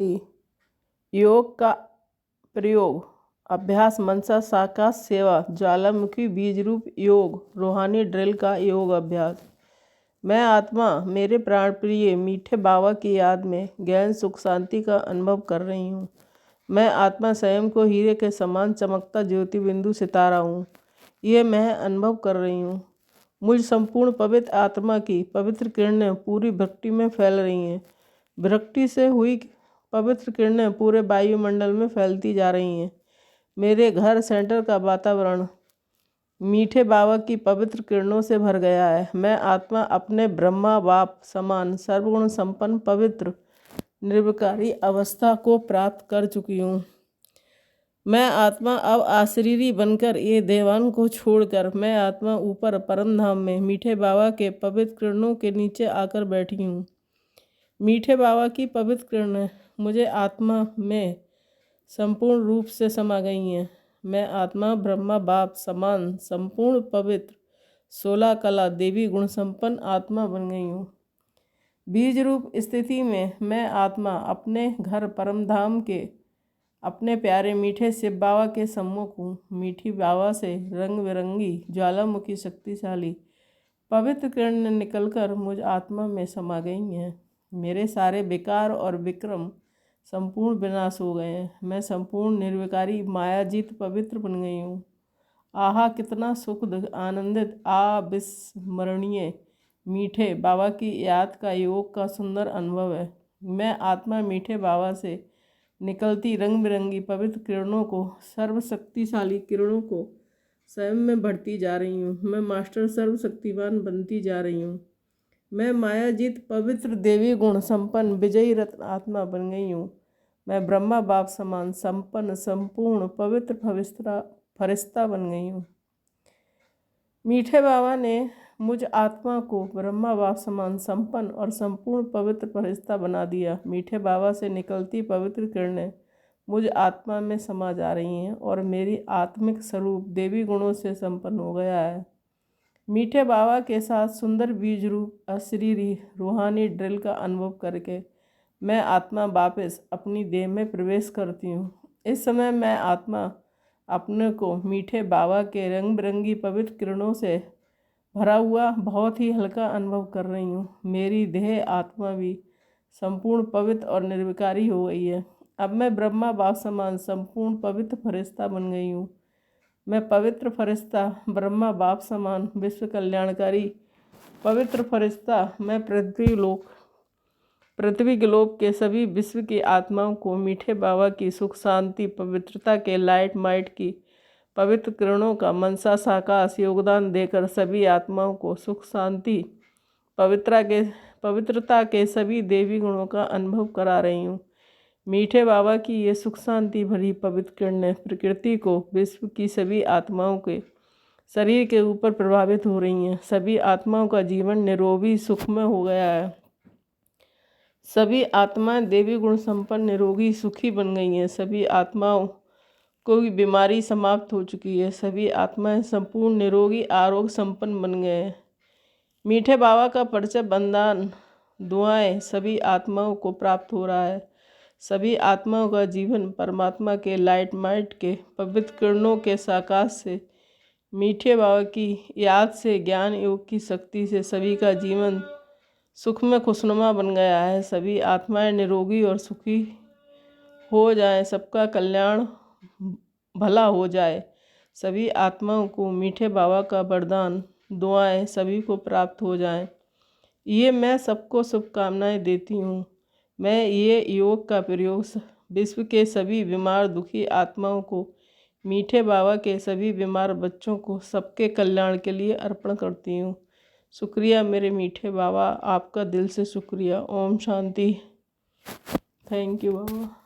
योग का प्रयोग अभ्यास मनसा साकार सेवा ज्वालामुखी बीज रूप योग रूहानी ड्रिल का योग अभ्यास। मैं आत्मा मेरे प्राण प्रिय मीठे बाबा की याद में ज्ञान सुख शांति का अनुभव कर रही हूँ। मैं आत्मा स्वयं को हीरे के समान चमकता ज्योति बिंदु सितारा हूँ। ये मैं अनुभव कर रही हूँ। मुझ संपूर्ण पवित्र आत्मा की पवित्र किरणें पूरी भक्ति में फैल रही हैं। भक्ति से हुई पवित्र किरणें पूरे वायुमंडल में फैलती जा रही हैं। मेरे घर सेंटर का वातावरण मीठे बाबा की पवित्र किरणों से भर गया है। मैं आत्मा अपने ब्रह्मा बाप समान सर्वगुण संपन्न पवित्र निर्विकारी अवस्था को प्राप्त कर चुकी हूँ। मैं आत्मा अब आशरीरी बनकर ये देवान को छोड़कर मैं आत्मा ऊपर परम धाम में मीठे बाबा के पवित्र किरणों के नीचे आकर बैठी हूँ। मीठे बाबा की पवित्र किरणें मुझे आत्मा में संपूर्ण रूप से समा गई हैं। मैं आत्मा ब्रह्मा बाप समान संपूर्ण पवित्र 16 कला देवी गुण संपन्न आत्मा बन गई हूँ। बीज रूप स्थिति में मैं आत्मा अपने घर परम धाम के अपने प्यारे मीठे शिव बाबा के सम्मुख हूँ। मीठी बाबा से रंग बिरंगी ज्वालामुखी शक्तिशाली पवित्र किरणें निकलकर मुझ आत्मा में समा गई हैं। मेरे सारे विकार और विक्रम संपूर्ण विनाश हो गए हैं। मैं संपूर्ण निर्विकारी मायाजीत पवित्र बन गई हूँ। आहा कितना सुखद आनंदित अविस्मरणीय मीठे बाबा की याद का योग का सुंदर अनुभव है। मैं आत्मा मीठे बाबा से निकलती रंग बिरंगी पवित्र किरणों को सर्वशक्तिशाली किरणों को स्वयं में बढ़ती जा रही हूँ। मैं मास्टर सर्वशक्तिवान बनती जा रही हूँ। मैं मायाजीत पवित्र देवी गुण संपन्न विजयी रत्न आत्मा बन गई हूँ। मैं ब्रह्मा बाप समान संपन्न संपूर्ण पवित्र फरिश्ता बन गई हूँ। मीठे बाबा ने मुझ आत्मा को ब्रह्मा बाप समान संपन्न और संपूर्ण पवित्र फरिश्ता बना दिया। मीठे बाबा से निकलती पवित्र किरणें मुझ आत्मा में समा जा रही हैं और मेरी आत्मिक स्वरूप देवी गुणों से संपन्न हो गया है। मीठे बाबा के साथ सुंदर बीज रूप अशरीरी रूहानी ड्रिल का अनुभव करके मैं आत्मा वापस अपनी देह में प्रवेश करती हूँ। इस समय मैं आत्मा अपने को मीठे बाबा के रंग बिरंगी पवित्र किरणों से भरा हुआ बहुत ही हल्का अनुभव कर रही हूँ। मेरी देह आत्मा भी संपूर्ण पवित्र और निर्विकारी हो गई है। अब मैं ब्रह्मा बाप समान संपूर्ण पवित्र फरिश्ता बन गई हूँ। मैं पवित्र फरिश्ता ब्रह्मा बाप समान विश्व कल्याणकारी पवित्र फरिश्ता मैं पृथ्वी ग्लोब के सभी विश्व की आत्माओं को मीठे बाबा की सुख शांति पवित्रता के लाइट माइट की पवित्र किरणों का मनसा साकाश योगदान देकर सभी आत्माओं को सुख शांति पवित्रता के सभी देवी गुणों का अनुभव करा रही हूँ। मीठे बाबा की ये सुख शांति भरी पवित्र किरणें प्रकृति को विश्व की सभी आत्माओं के शरीर के ऊपर प्रभावित हो रही हैं। सभी आत्माओं का जीवन निरोगी सुखमय हो गया है। सभी आत्माएं देवी गुण संपन्न निरोगी सुखी बन गई हैं। सभी आत्माओं कोई बीमारी समाप्त हो चुकी है। सभी आत्माएं संपूर्ण निरोगी आरोग्य संपन्न बन गए हैं। मीठे बाबा का परिचय वरदान दुआएं सभी आत्माओं को प्राप्त हो रहा है। सभी आत्माओं का जीवन परमात्मा के लाइट माइट के पवित्र किरणों के साकाश से मीठे बाबा की याद से ज्ञान योग की शक्ति से सभी का जीवन सुख में खुशनुमा बन गया है। सभी आत्माएं निरोगी और सुखी हो जाएं। सबका कल्याण भला हो जाए। सभी आत्माओं को मीठे बाबा का वरदान दुआएं सभी को प्राप्त हो जाएं। ये मैं सबको शुभकामनाएं देती हूँ। मैं ये योग का प्रयोग विश्व के सभी बीमार दुखी आत्माओं को मीठे बाबा के सभी बीमार बच्चों को सबके कल्याण के लिए अर्पण करती हूँ। शुक्रिया मेरे मीठे बाबा, आपका दिल से शुक्रिया। Om Shanti. Thank you Baba.